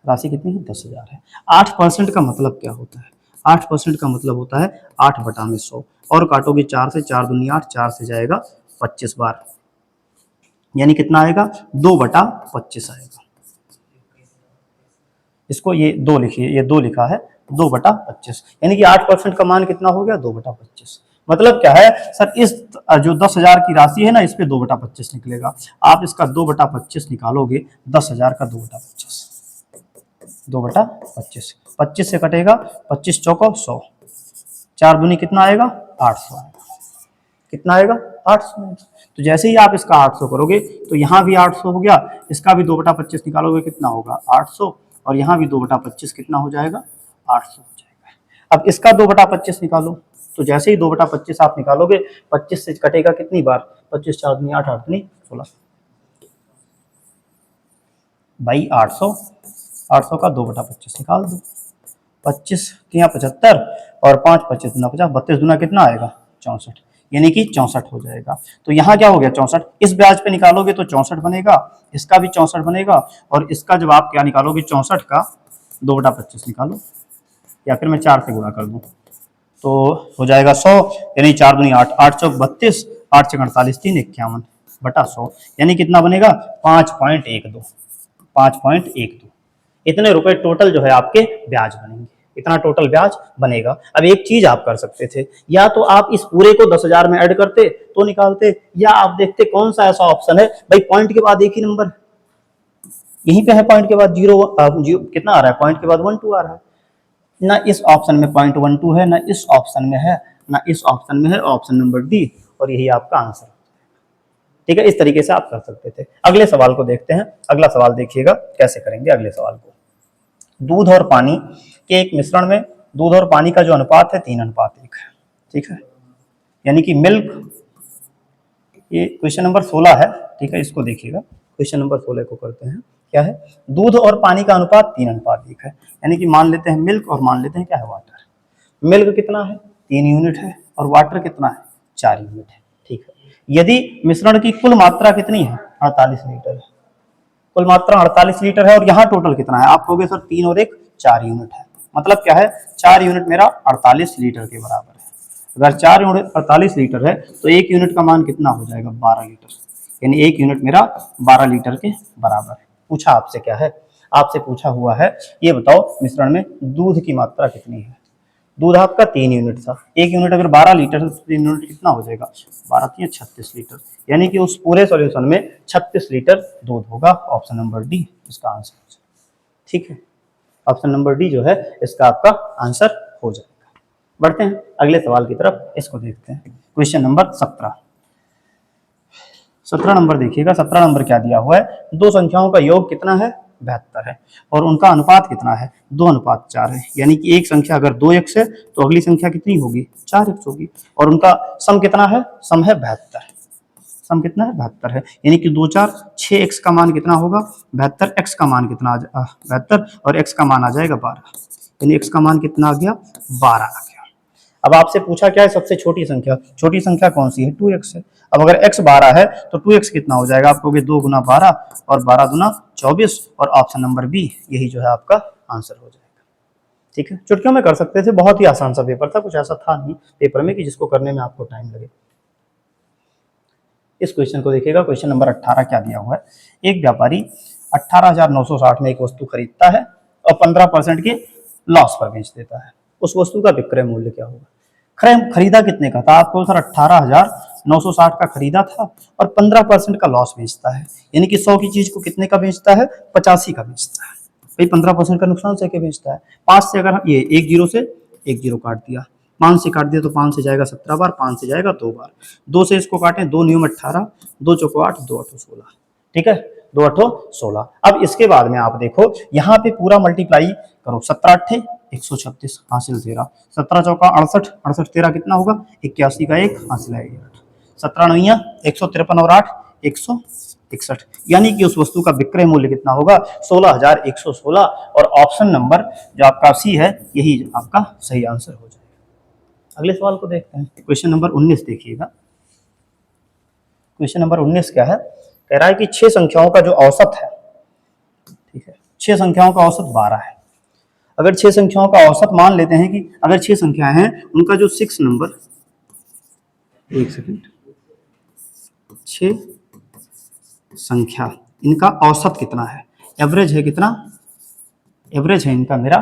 राशि कितनी है 10,000 है। 8% का मतलब क्या होता है, 8% का मतलब होता है 8/100, और काटोगे 4 से, 4 दूनी 8, 4 से जाएगा 25 बार, यानी कितना आएगा 2/25 आएगा। इसको ये 2 लिखिए, ये 2 लिखा है 2/25, यानी कि 8% का मान कितना हो गया 2/25। मतलब क्या है सर, इस जो 10,000 की राशि है ना, इस पे 2/25 निकलेगा। आप इसका 2/25 निकालोगे, 10,000 का 2/25, 2/25, 25 से कटेगा, 25 चौको 100, 4 दूनी कितना आएगा 800 आएगा, कितना आएगा 800। तो जैसे ही आप इसका 800 करोगे तो यहाँ भी 800 हो गया, इसका भी 2/25 निकालोगे कितना होगा 800, और यहाँ भी 2/25 कितना हो जाएगा 800 हो जाएगा। अब इसका 2/25 निकालो, तो जैसे ही 2/25 आप निकालोगे 25 से कटेगा कितनी बार, 25 4 दूनी 8 8 दूनी 16 भाई 800, 800 का 2/25 निकाल दो, 25 तिया 75 और 5 25 दूना 50, 32 दूना कितना आएगा 64, यानी कि 64 हो जाएगा। तो यहाँ क्या हो गया 64, इस ब्याज पे निकालोगे तो 64 बनेगा, इसका भी 64 बनेगा, और इसका जब आप क्या निकालोगे 64 का 2/25 निकालो, या फिर मैं 4 से गुणा कर दूं तो हो जाएगा 100, यानी 4 दूनी 8, 8 चौक 32, 8 छक 48, 3 51 बटा 100, यानी कितना बनेगा 5.12, 5.12 इतने रुपए टोटल जो है आपके ब्याज बनेंगे, इतना टोटल ब्याज बनेगा। अब एक चीज आप कर सकते थे, या तो आप इस पूरे को 10,000 में ऐड करते तो निकालते, या आप देखते कौन सा ऐसा ऑप्शन है भाई पॉइंट के बाद एक ही नंबर, यहीं पे है पॉइंट के बाद जीरो, कितना आ रहा है पॉइंट के बाद 12 आ रहा है, ना इस ऑप्शन में 0.12 है, ना इस ऑप्शन में है, ना इस ऑप्शन में है, ऑप्शन नंबर डी, और यही आपका आंसर। ठीक है, इस तरीके से आप कर सकते थे। अगले सवाल को देखते हैं, अगला सवाल देखिएगा कैसे करेंगे अगले सवाल को। दूध और पानी के एक मिश्रण में दूध और पानी का जो अनुपात है 3:1 है। ठीक है, यानी कि मिल्क, ये क्वेश्चन नंबर 16 है। ठीक है, इसको देखिएगा, क्वेश्चन नंबर 16 को करते हैं। क्या है, दूध और पानी का अनुपात 3:1 है, यानी कि मान लेते हैं मिल्क और मान लेते हैं क्या है वाटर। मिल्क कितना है 3 यूनिट है, और वाटर कितना है 4 यूनिट है। ठीक है, यदि मिश्रण की कुल मात्रा कितनी है 48 लीटर है, कुल मात्रा 48 लीटर है, और यहाँ टोटल कितना है, आप कहोगे सर 3 और 1 4 यूनिट है, मतलब क्या है 4 यूनिट मेरा 48 लीटर के बराबर है। अगर 4 यूनिट 48 लीटर है तो 1 यूनिट का मान कितना हो जाएगा 12 लीटर, यानी 1 यूनिट मेरा 12 लीटर के बराबर है। पूछा आपसे क्या है, आपसे पूछा हुआ है ये बताओ मिश्रण में दूध की मात्रा कितनी है। दूध आपका 3 यूनिट था, 1 यूनिट अगर 12 लीटर है तो 3 यूनिट कितना हो जाएगा 12 3 36 लीटर, यानी कि उस पूरे सॉल्यूशन में 36 लीटर दूध होगा। ऑप्शन नंबर डी इसका आंसर हो जाएगा। ठीक है, ऑप्शन नंबर डी जो है इसका आपका आंसर हो जाएगा। बढ़ते हैं अगले सवाल की तरफ, इसको देखते हैं। क्वेश्चन नंबर 17 नंबर देखिएगा। 17 नंबर क्या दिया हुआ है, दो संख्याओं का योग कितना है 72 है, और उनका अनुपात कितना है 2:4 है, यानी कि एक संख्या अगर 2x है तो अगली संख्या कितनी होगी 4x होगी, और उनका सम कितना है, सम है 72, सम कितना है 72 है, यानी कि 2 4 6x का मान कितना होगा 72, x का मान कितना 72, और x का मान आ जाएगा 12, यानी x का मान कितना आ गया 12 आ गया। अब आपसे पूछा क्या है सबसे छोटी संख्या, छोटी संख्या कौन सी है 2x है। अब अगर x 12 है तो 2x कितना हो जाएगा, आप कहोगे 2 गुना 12 और 12 गुना 24, और ऑप्शन नंबर बी यही जो है आपका आंसर हो जाएगा। ठीक है, चुटकियों में कर सकते थे, बहुत ही आसान सा पेपर था, कुछ ऐसा था नहीं पेपर में कि जिसको करने में आपको टाइम लगे। इस क्वेश्चन को देखिएगा, क्वेश्चन नंबर 18 क्या दिया हुआ है, एक व्यापारी 18,960 में एक वस्तु खरीदता है और 15% के लॉस पर बेच देता है, उस वस्तु का विक्रय मूल्य क्या होगा। खरीदा कितने का था, आपको सर 18,960 का खरीदा था और 15% का लॉस बेचता है, यानी कि 100 की चीज को कितने का बेचता है 85 का बेचता है। भाई 15% का नुकसान से बेचता है। 5 से अगर ये एक जीरो से एक जीरो काट दिया, 5 से काट दिया तो 5 से जाएगा 17 बार, 5 से जाएगा 2 बार, 2 से इसको काटें 2 न्यूम 18, 2 चौको 8, 2 8 16। ठीक है, 2 8 16। अब इसके बाद में आप देखो यहाँ पे पूरा मल्टीप्लाई करो, 17 8 136 हासिल 13, 17 चौका 68, 68 13 कितना होगा 81 का 1 हासिल है 8, 17 9 153 और 8 161, यानी कि उस वस्तु का विक्रय मूल्य कितना होगा 16,116, और ऑप्शन नंबर जो आपका सी है यही आपका सही आंसर हो जाएगा। अगले सवाल को देखते हैं, क्वेश्चन नंबर 19 देखिएगा। क्वेश्चन नंबर 19 क्या है, कह रहा है कि 6 संख्याओं का जो औसत है, ठीक है 6 संख्याओं का औसत 12 है। अगर 6 संख्याओं का औसत मान लेते हैं कि अगर 6 संख्याएं हैं उनका जो 6 नंबर, एक सेकंड, 6 संख्या इनका औसत कितना है, एवरेज है कितना, एवरेज है इनका मेरा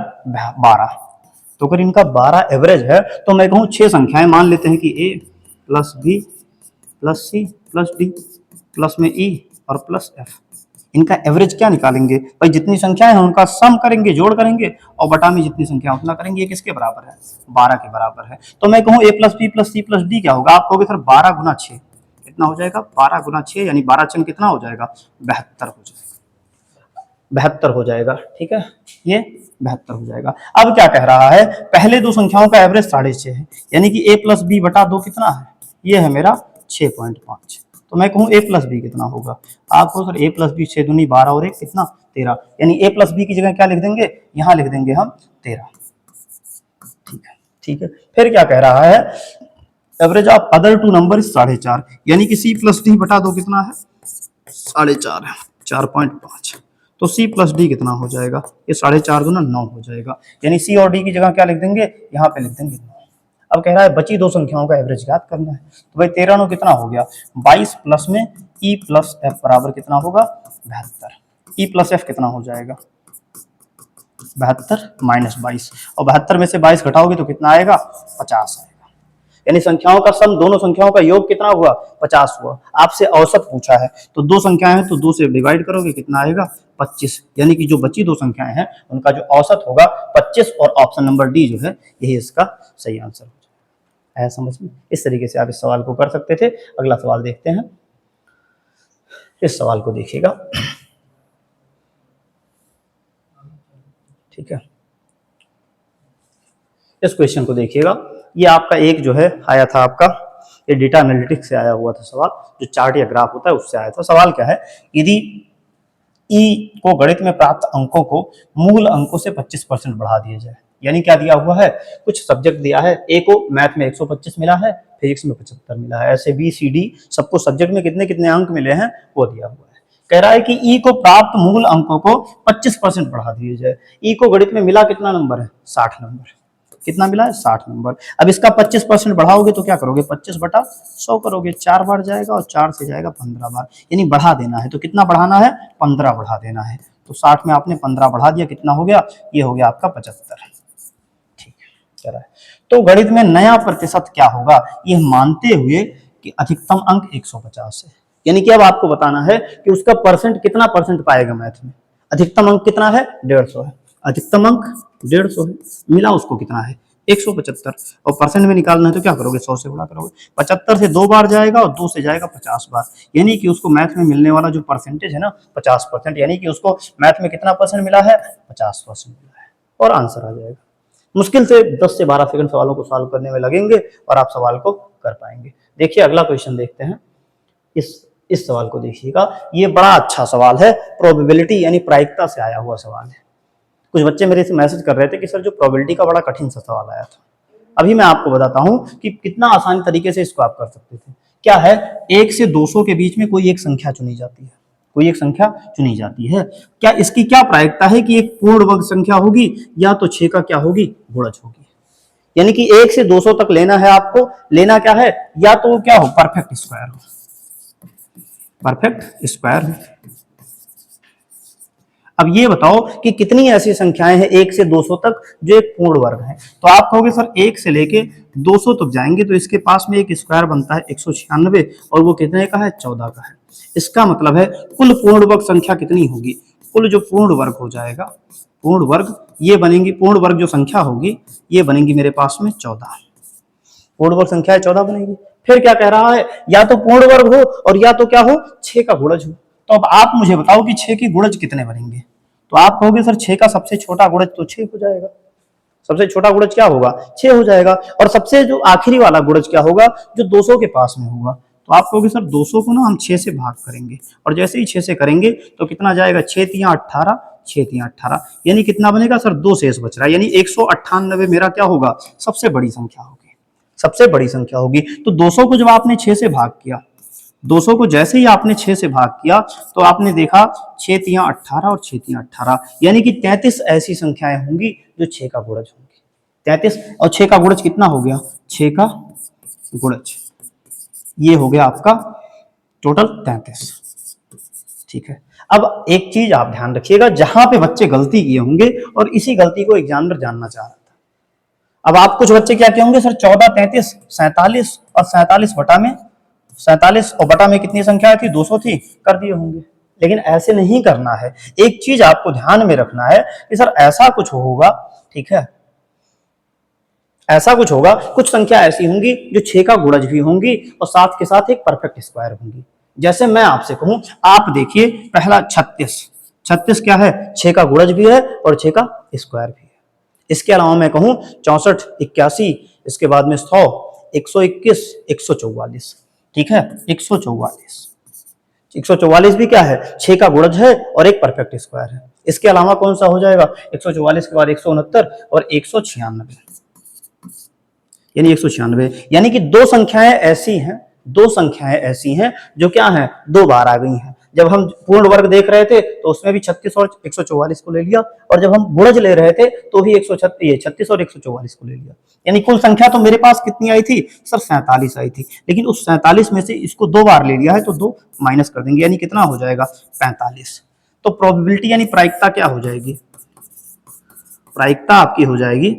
12। तो अगर इनका 12 एवरेज है तो मैं कहूँ 6 संख्याएं मान लेते हैं कि a plus B plus C plus D plus में ई और प्लस एफ, इनका एवरेज क्या निकालेंगे भाई, जितनी संख्याएं हैं उनका सम करेंगे, जोड़ करेंगे, और बटा में जितनी संख्या उतना करेंगे। ये किसके बराबर है 12 के बराबर है। तो मैं कहूँ a plus B plus C plus D क्या होगा, आप कहोगे सर 12 गुना 6 कितना हो जाएगा 12 गुना 6, यानी 12 चंग कितना हो जाएगा 72 हो जाएगा। 72 हो जाएगा। ठीक है, ये 72 हो जाएगा। अब क्या कह रहा है, पहले दो संख्याओं का एवरेज 6.5 है, यानी कि a प्लस बी बटा 2 कितना है, ये है मेरा 6.5। तो मैं कहूँ a प्लस बी कितना होगा, आपको सर a प्लस बी 6 दूनी 12 और 1 कितना 13, यानी a प्लस बी की जगह क्या लिख देंगे, यहाँ लिख देंगे हम 13। ठीक है, ठीक है। फिर क्या कह रहा है, average of other two number 4.5, यानी कि c प्लस डी बटा 2 कितना है 4.5, 4.5। तो c प्लस डी कितना हो जाएगा, ये 4.5 दूना 9 हो जाएगा, यानी c और d की जगह क्या लिख देंगे, यहाँ पे लिख देंगे 9। अब कह रहा है बची दो संख्याओं का एवरेज ज्ञात करना है। तो भाई 13 9 कितना हो गया 22, प्लस में e प्लस एफ बराबर कितना होगा 72। e प्लस एफ कितना हो जाएगा 72 माइनस 22, और 72 में से 22 घटाओगे तो कितना आएगा 50 आएगा। यानी संख्याओं का सम, दोनों संख्याओं का योग कितना हुआ 50 हुआ। आपसे औसत पूछा है, तो दो संख्याएं हैं तो 2 से डिवाइड करोगे कितना आएगा 25, यानी कि जो बची दो संख्याएं हैं उनका जो औसत होगा 25, और ऑप्शन नंबर डी जो है यही इसका सही आंसर हो जाएगा। है समझ में? इस तरीके से आप इस सवाल को कर सकते थे। अगला सवाल देखते हैं, इस सवाल को देखिएगा। ठीक है, इस क्वेश्चन को देखिएगा। ये आपका एक जो है आया था, आपका ये डेटा एनालिटिक्स से आया हुआ था सवाल, जो चार्ट या ग्राफ होता है उससे आया था। सवाल क्या है, यदि ई को गणित में प्राप्त अंकों को मूल अंकों से 25% बढ़ा दिया जाए, यानी क्या दिया हुआ है, कुछ सब्जेक्ट दिया है, ए को मैथ में 125 मिला है, फिजिक्स में 75 मिला है, ऐसे बी सी डी सबको सब्जेक्ट में कितने कितने अंक मिले हैं वो दिया हुआ है। कह रहा है कि ई को प्राप्त मूल अंकों को 25% बढ़ा दिया जाए। ई को गणित में मिला कितना नंबर है 60 नंबर, कितना मिला है 60 नंबर। अब इसका 25% बढ़ाओगे तो क्या करोगे 25 बटा 100 करोगे, 4 बार जाएगा और 4 से जाएगा 15 बार, यानी बढ़ा देना है। तो कितना बढ़ाना है 15 बढ़ा देना है। तो 60 में आपने 15 बढ़ा दिया, कितना हो गया, ये हो गया आपका 75। ठीक है, कह रहा है तो गणित में नया प्रतिशत क्या होगा, ये मानते हुए कि अधिकतम अंक 150 है, यानी कि अब आपको बताना है कि उसका परसेंट कितना परसेंट पाएगा मैथ में। अधिकतम अंक कितना है 150 है, अधिकतम अंक 150 है, मिला उसको कितना है 175, और परसेंट में निकालना है तो क्या करोगे 100 से गुणा करोगे। 75 से 2 बार जाएगा और 2 से जाएगा 50 बार, यानी कि उसको मैथ में मिलने वाला जो परसेंटेज है ना 50%, यानी कि उसको मैथ में कितना परसेंट मिला है 50% मिला है, और आंसर आ जाएगा। मुश्किल से 10 से 12 सेकंड सवालों को सॉल्व करने में लगेंगे और आप सवाल को कर पाएंगे। देखिए अगला क्वेश्चन देखते हैं, इस सवाल को देखिएगा। ये बड़ा अच्छा सवाल है, प्रोबेबिलिटी यानी प्रायिकता से आया हुआ सवाल है। कुछ बच्चे मेरे से मैसेज कर रहे थे कि सर जो प्रोबेबिलिटी का बड़ा कठिन सा सवाल आया था, अभी मैं आपको बताता हूं कि कितना आसान तरीके से इसको आप कर सकते थे। क्या है, 1 से 200 के बीच में कोई एक संख्या चुनी जाती है, कोई एक संख्या चुनी जाती है। क्या इसकी क्या प्रायिकता है कि एक पूर्ण वर्ग संख्या होगी या तो 6 का क्या होगी गुणज होगी, यानी कि 1 से 200 तक लेना है आपको, लेना क्या है, या तो क्या हो परफेक्ट स्क्वायर हो, परफेक्ट स्क्वायर हो। अब ये बताओ कि कितनी ऐसी संख्याएं हैं 1 से 200 तक जो एक पूर्ण वर्ग है। तो आप कहोगे सर 1 से लेके 200 तक जाएंगे तो इसके पास में एक स्क्वायर बनता है 196, और वो कितने का है 14 का है। इसका मतलब है कुल पूर्ण वर्ग संख्या कितनी होगी, कुल जो पूर्ण वर्ग हो जाएगा, पूर्ण वर्ग ये बनेंगी, पूर्ण वर्ग जो संख्या होगी ये बनेंगी मेरे पास में 14, पूर्ण वर्ग संख्या 14 बनेगी। फिर क्या कह रहा है, या तो पूर्ण वर्ग हो और या तो क्या हो 6 का गुणज हो। तो अब आप मुझे बताओ कि 6 के गुणज कितने बनेंगे। तो आप कहोगे सर 6 का सबसे छोटा गुणज तो 6 हो जाएगा, सबसे छोटा गुणज क्या होगा 6 हो जाएगा, और सबसे जो आखिरी वाला गुणज क्या होगा जो 200 के पास में होगा। तो आप कहोगे सर 200 को ना हम 6 से भाग करेंगे, और जैसे ही 6 से करेंगे तो कितना जाएगा 6 तिया 18, 6 तिया 18, यानी कितना बनेगा सर 2 शेष बच रहा है, यानी 198 मेरा क्या होगा सबसे बड़ी संख्या होगी, सबसे बड़ी संख्या होगी। तो 200 को जब आपने 6 से भाग किया, 200 को जैसे ही आपने 6 से भाग किया तो आपने देखा 6 तिया 18 और 6 तिया 18, यानी कि 33 ऐसी संख्याएं होंगी जो 6 का गुणज होंगी। 33 और 6 का गुणज कितना हो गया 6 का गुणज, ये हो गया आपका टोटल 33। ठीक है, अब एक चीज आप ध्यान रखिएगा, जहां पे बच्चे गलती किए होंगे और इसी गलती को एग्जामिनर जानना चाह रहा था। अब आप कुछ बच्चे क्या किए होंगे सर 14, 33, 47 और 47 बटा में 47 और बटा में कितनी संख्या थी 200 थी, कर दिए होंगे। लेकिन ऐसे नहीं करना है, एक चीज आपको ध्यान में रखना है कि सर ऐसा कुछ होगा, ठीक है, ऐसा कुछ होगा, कुछ संख्या ऐसी होंगी जो 6 का गुणज भी होंगी और साथ के साथ एक परफेक्ट स्क्वायर होंगी। जैसे मैं आपसे कहूं, आप देखिए पहला 36, 36 क्या है, 6 का गुणज भी है और 6 का स्क्वायर भी है। इसके अलावा मैं कहूं 64, 81, इसके बाद में 100, 121, 144, ठीक है, 144। 144 भी क्या है, 6 का गुणज है और एक परफेक्ट स्क्वायर है। इसके अलावा कौन सा हो जाएगा, 144 के बाद 169 और 196, यानी 196, यानी कि दो संख्याएं ऐसी हैं, दो संख्याएं ऐसी हैं जो क्या हैं, दो बार आ गई हैं। जब हम पूर्ण वर्ग देख रहे थे तो उसमें भी 36 और 144 को ले लिया, और जब हम गुणज ले रहे थे तो भी 36 और 144 को ले लिया। यानी कुल संख्या तो मेरे पास कितनी आई थी सर, 47 आई थी, लेकिन उस 47 में से इसको दो बार ले लिया है तो दो माइनस कर देंगे, यानी कितना हो जाएगा, 45। तो प्रोबेबिलिटी यानी प्रायिकता क्या हो जाएगी, प्रायिकता आपकी हो जाएगी,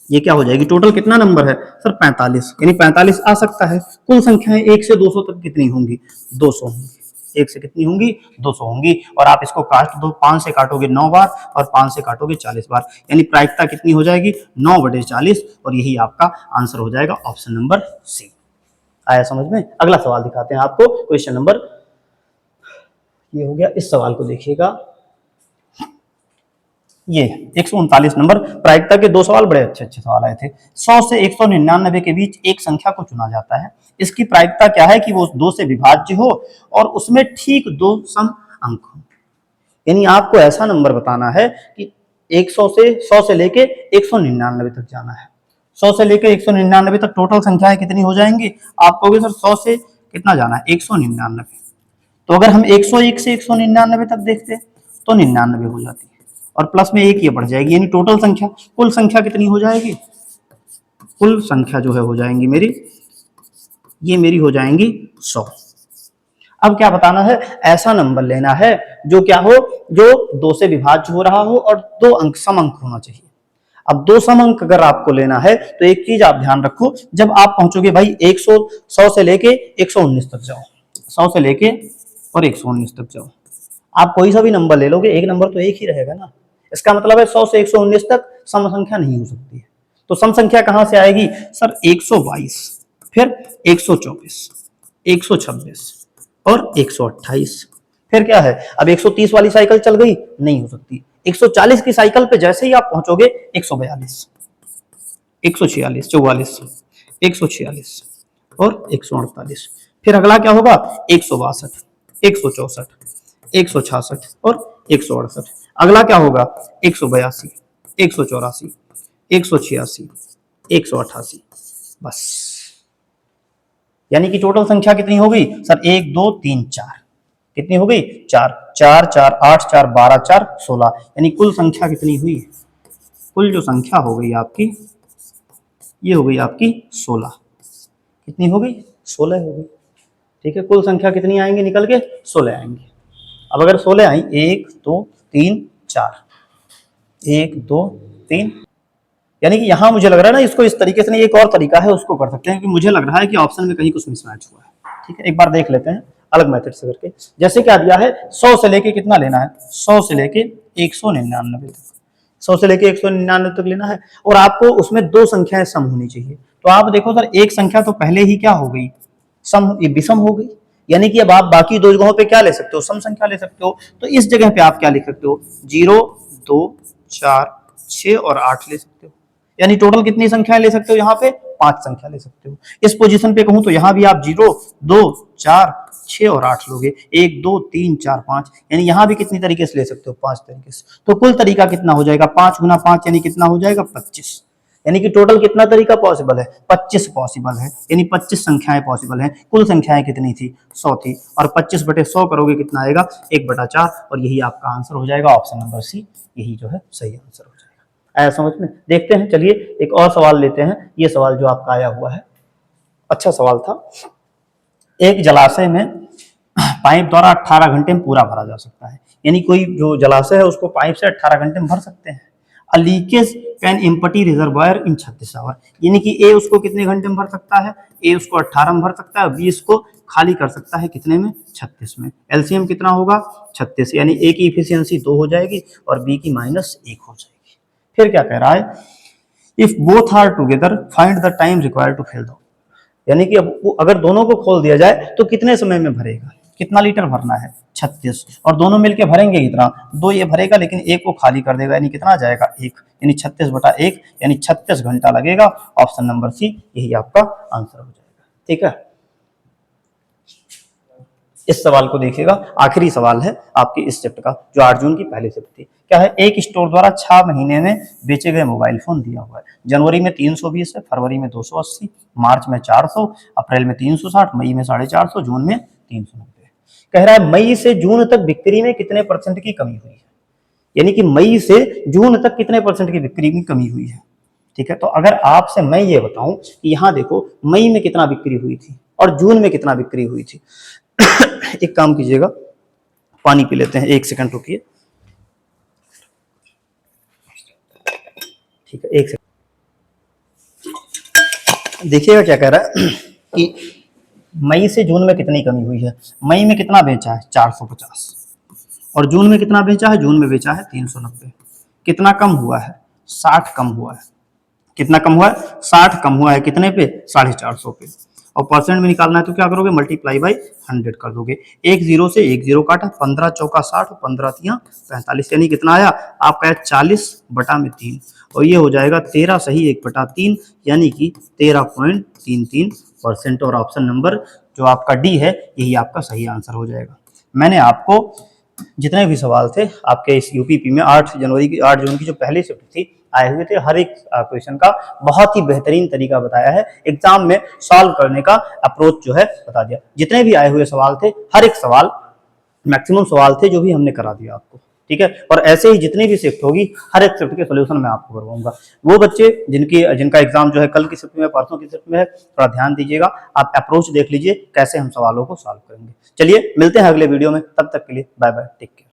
ये क्या हो जाएगी, टोटल कितना नंबर है सर, 45, यानी 45 आ सकता है। कुल संख्याएं 1 से 200 तक कितनी होंगी, 200 होंगी। 1 से कितनी होंगी, 200 होंगी। और आप इसको काट दो, 5 से काटोगे 9 बार और 5 से काटोगे 40 बार, यानी प्रायिकता कितनी हो जाएगी, 9/40, और यही आपका आंसर हो जाएगा ऑप्शन नंबर सी। आया समझ में। अगला सवाल दिखाते हैं आपको, क्वेश्चन नंबर, ये हो गया, इस सवाल को देखिएगा, ये 139 नंबर। प्रायिकता के दो सवाल बड़े अच्छे अच्छे सवाल आए थे। 100 से 199 के बीच एक संख्या को चुना जाता है, इसकी प्रायिकता क्या है कि वो 2 से विभाज्य हो और उसमें ठीक 2 सम अंक हो। यानी आपको ऐसा नंबर बताना है कि 100 से लेके 199 तक जाना है। 100 से लेके 199 तक टोटल संख्याएं कितनी हो जाएंगी, आप कहोगे सर 100 से कितना जाना है, 199। तो अगर हम 101 से 199 तक देखते तो 99 हो जाती है, और प्लस में एक ये बढ़ जाएगी, यानी टोटल संख्या, कुल संख्या कितनी हो जाएगी, कुल संख्या जो है हो जाएंगी मेरी, ये मेरी हो जाएंगी 100। अब क्या बताना है, ऐसा नंबर लेना है जो क्या हो, जो 2 से विभाज्य हो रहा हो और 2 अंक सम अंक होना चाहिए। अब 2 सम अंक अगर आपको लेना है तो एक चीज आप ध्यान रखो, जब आप पहुंचोगे भाई 100 से लेके 119 तक जाओ, 100 से लेके और 119 तक जाओ, आप कोई सा भी नंबर ले लोगे, एक नंबर तो एक ही रहेगा ना। इसका मतलब है 100 से 119 तक सम संख्या नहीं हो सकती है। तो सम संख्या कहां से आएगी सर, 122, फिर 124, 126 और 128। फिर क्या है, अब 130 वाली साइकिल चल गई, नहीं हो सकती। 140 की साइकिल पे जैसे ही आप पहुंचोगे 142, 146, 44, 146 और 148। फिर अगला क्या होगा, 162, 164, 166 और 168। अगला क्या होगा, 182, 184, 186, 188। बस, यानी कि टोटल संख्या कितनी हो गई सर, 1 2 3 4, कितनी हो गई, 4 4 4 8 4 12 4 16, यानी कुल संख्या कितनी हुई, कुल जो संख्या हो गई आपकी, ये हो गई आपकी 16। कितनी हो गई, 16 हो गई, ठीक है। कुल संख्या कितनी आएंगी निकल के, 16 आएंगी। अब अगर 16 आई, 1 2 3 4, 1 2 3, यानी कि यहां मुझे लग रहा है ना, इसको इस तरीके से नहीं, एक और तरीका है उसको कर सकते हैं, कि मुझे लग रहा है कि ऑप्शन में कहीं कुछ मिसमैच हुआ है, ठीक है। एक बार देख लेते हैं अलग मेथड से करके। जैसे क्या दिया है, 100 से लेके कितना लेना है, 100 से लेके 199 तक, 100 से लेके 199 तक लेना है, और आपको उसमें 2 संख्याएं सम होनी चाहिए। तो आप देखो सर, एक संख्या तो पहले ही क्या हो गई, सम, ये विषम हो गई, यानी कि अब आप बाकी दो जगहों पे क्या ले सकते हो, सम संख्या ले सकते हो। तो इस जगह पे आप क्या लिख सकते हो, 0 2 4 6 और 8 ले सकते हो, यानी टोटल कितनी संख्या ले सकते हो, यहाँ पे 5 संख्या ले सकते हो। इस पोजीशन पे कहूं तो यहाँ भी आप 0 2 4 6 और 8 लोगे, 1 2 3 4 5, यानी यहाँ भी कितनी तरीके से ले सकते हो, 5 तरीके से। तो कुल तरीका कितना हो जाएगा, 5 गुना 5 यानी कितना हो जाएगा, 25, यानी कि टोटल कितना तरीका पॉसिबल है, 25 पॉसिबल है, यानी 25 संख्याएं पॉसिबल हैं। कुल संख्याएं कितनी थी, 100 थी, और 25/100 करोगे कितना आएगा, 1/4, और यही आपका आंसर हो जाएगा ऑप्शन नंबर सी, यही जो है सही आंसर हो जाएगा। आया समझ में। देखते हैं, चलिए एक और सवाल लेते हैं। ये सवाल जो आपका आया हुआ है, अच्छा सवाल था। एक जलाशय में पाइप द्वारा 18 घंटे में पूरा भरा जा सकता है, यानी कोई जो जलाशय है उसको पाइप से 18 घंटे में भर सकते हैं। A leakage can empty reservoir in 36 hour, यानी कि ए उसको कितने घंटे में भर सकता है, ए उसको 18 में भर सकता है, बी इसको खाली कर सकता है कितने में, 36 में। एलसीएम कितना होगा, 36, यानी ए की इफिशियंसी 2 हो जाएगी और बी की -1 हो जाएगी। फिर क्या कह रहा है, if both are together find the time required to fill the, यानी कि अब अगर दोनों को खोल दिया जाए तो कितने समय में भरेगा। कितना लीटर भरना है 36, और दोनों मिलके भरेंगे कितना, 2 ये भरेगा लेकिन एक को खाली कर देगा, यानी कितना आ जाएगा 1, यानी 36/1, यानी 36 घंटा लगेगा। ऑप्शन नंबर सी यही आपका आंसर हो जाएगा। ठीक है, इस सवाल को देखिएगा, आखिरी सवाल है आपके इस शिफ्ट का, जो 8 जून की पहली शिफ्ट थी। क्या है, एक स्टोर द्वारा 6 महीने में बेचे गए मोबाइल फोन दिया हुआ है। जनवरी में 320 है, फरवरी में 280, मार्च में 400, अप्रैल में 360, मई में 450, जून में 390। कह रहा है मई से जून तक बिक्री में कितने % की कमी हुई है, यानी कि मई से जून तक कितने % की बिक्री में कमी हुई है। ठीक है, तो अगर आपसे मैं ये बताऊं कि यहाँ देखो मई में कितना बिक्री हुई थी और जून में कितना बिक्री हुई थी। एक काम कीजिएगा, पानी पी लेते हैं, 1 सेकंड रुकिए। ठीक है, 1 सेकंड देखिएगा क्या कह रहा है कि मई से जून में कितनी कमी हुई है। मई में कितना बेचा है 450, और जून में कितना बेचा है, जून में बेचा है 390। कितना कम हुआ है, 60 कम हुआ है। कितना कम हुआ है, 60 कम हुआ है, कितने पे, 450 पे। और परसेंट में निकालना है तो क्या करोगे, मल्टीप्लाई बाई 100 कर दोगे। एक जीरो से एक जीरो काटा, 15 चौका 60, 15 तिया 45, यानी कितना आया आपका 40/3, और ये हो जाएगा 13 सही 1/3, यानी कि 13.33%। और ऑप्शन नंबर जो आपका डी है यही आपका सही आंसर हो जाएगा। मैंने आपको जितने भी सवाल थे आपके इस यूपीपी में 8 जून की जो पहली शिफ्ट थी आए हुए थे, हर एक क्वेश्चन का बहुत ही बेहतरीन तरीका बताया है, एग्जाम में सॉल्व करने का अप्रोच जो है बता दिया। जितने भी आए हुए सवाल थे, हर एक सवाल, मैक्सिमम सवाल थे जो भी हमने करा दिया आपको। ठीक है, और ऐसे ही जितनी भी शिफ्ट होगी हर एक शिफ्ट के सोल्यूशन मैं आपको करवाऊंगा। वो बच्चे जिनका एग्जाम जो है कल की शिफ्ट में, परसों की शिफ्ट में है, थोड़ा ध्यान दीजिएगा, आप अप्रोच देख लीजिए कैसे हम सवालों को सॉल्व करेंगे। चलिए मिलते हैं अगले वीडियो में, तब तक के लिए बाय बाय, टेक केयर।